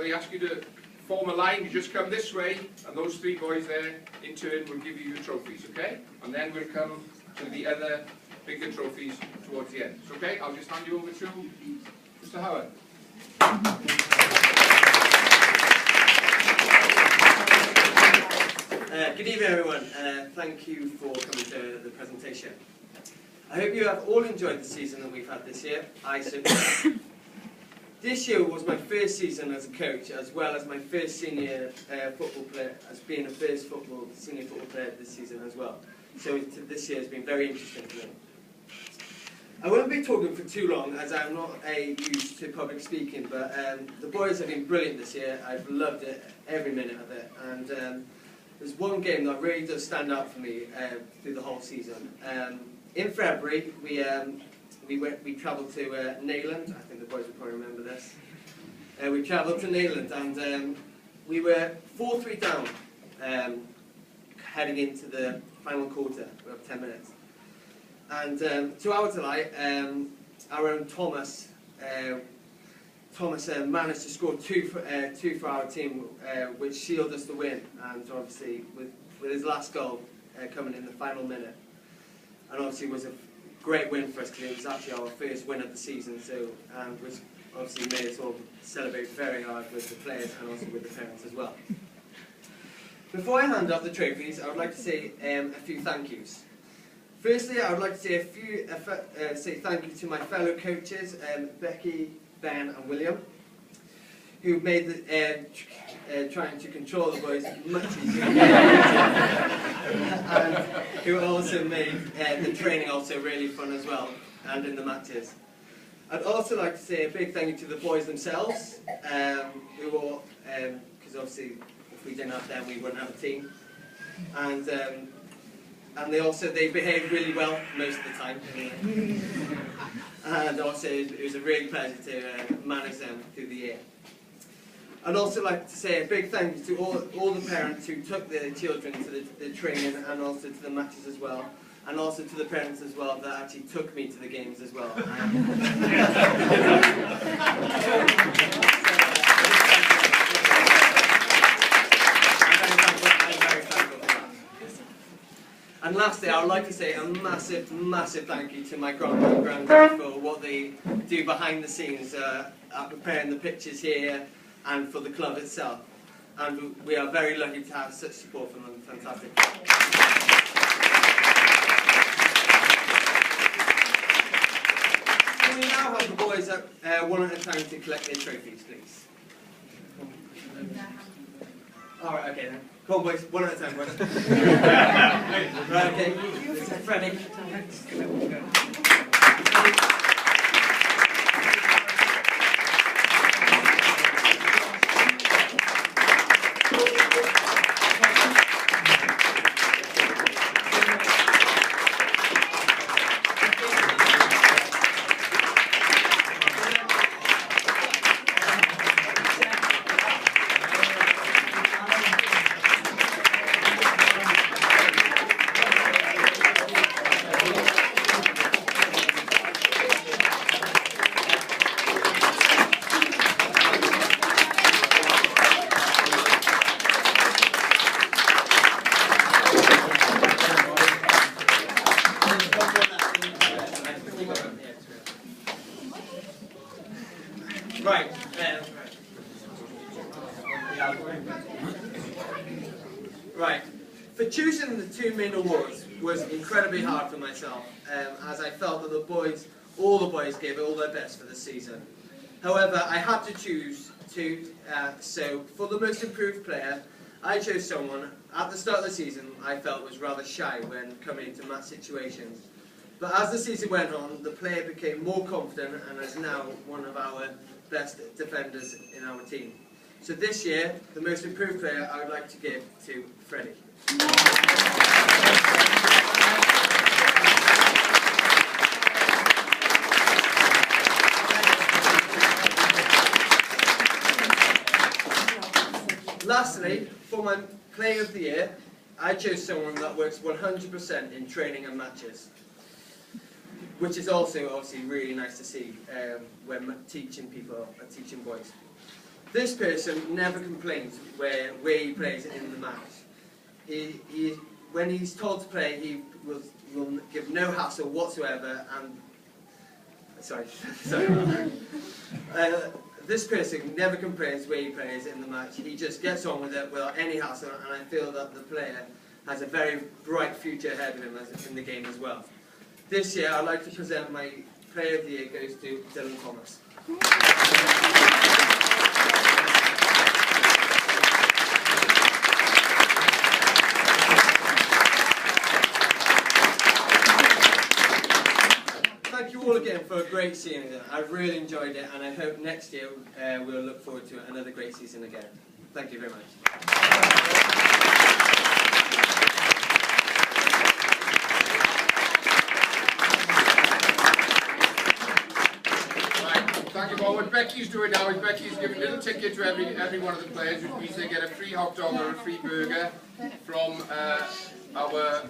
we ask you to form a line. You just come this way, and those three boys there, in turn, will give you your trophies, okay? And then we'll come to the other bigger trophies towards the end. Okay, I'll just hand you over to Mr. Howard. Good evening, everyone. Thank you for coming to the presentation. I hope you have all enjoyed the season that we've had this year. I certainly have. This year was my first season as a coach, as well as my first senior football player, as being a first senior football player this season as well. So this year has been very interesting for me. I won't be talking for too long, as I'm not used to public speaking, but the boys have been brilliant this year. I've loved it, every minute of it, and there's one game that really does stand out for me through the whole season. In February, we travelled to Neyland. I think the boys will probably remember this. We travelled to Neyland, and we were 4-3 down, heading into the final quarter. We have 10 minutes. And to our delight, our own Thomas managed to score two for our team, which sealed us the win. And obviously, with his last goal coming in the final minute, and obviously it was a great win for us because it was actually our first win of the season. So, which obviously made us all celebrate very hard with the players and also with the parents as well. Before I hand off the trophies, I would like to say a few thank yous. Firstly, I would like to say say thank you to my fellow coaches, Becky, Ben and William, who made trying to control the boys much easier, and who also made the training also really fun as well, and in the matches. I'd also like to say a big thank you to the boys themselves, who all, because obviously if we didn't have them we wouldn't have a team, and they behaved really well most of the time. And also it was a real pleasure to manage them through the year. I'd also like to say a big thank you to all the parents who took their children to the training and also to the matches as well, and also to the parents as well that actually took me to the games as well. And lastly, I would like to say a massive, massive thank you to my grandma and granddad for what they do behind the scenes, preparing the pitches here and for the club itself. And we are very lucky to have such support from them. Fantastic. Can we now have the boys up one at a time to collect their trophies, please? Alright, okay then. Come on boys, one at a time, boys. Right, okay. This is Freddie. Right. Right. For choosing the two main awards was incredibly hard for myself, as I felt that all the boys gave all their best for the season. However, I had to choose two, so for the most improved player, I chose someone at the start of the season I felt was rather shy when coming into match situations. But as the season went on, the player became more confident and is now one of our best defenders in our team. So this year, the most improved player I would like to give to Freddie. Lastly, for my player of the year, I chose someone that works 100% in training and matches, which is also obviously really nice to see when teaching people and teaching boys. This person never complains where he plays in the match. When he's told to play, he will give no hassle whatsoever. And sorry. This person never complains where he plays in the match. He just gets on with it without any hassle, and I feel that the player has a very bright future ahead of him in the game as well. This year, I'd like to present my Player of the Year goes to Dylan Thomas. Thank you all again for a great season. I really enjoyed it, and I hope next year we'll look forward to another great season again. Thank you very much. Thank you. Well, what Becky's doing now is Becky's giving a little ticket to every one of the players, which means they get a free hot dog or a free burger from our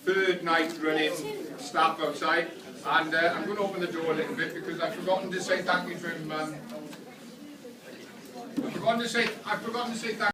third night running staff outside. And I'm going to open the door a little bit because I've forgotten to say thank you to him. I've forgotten to say thank you.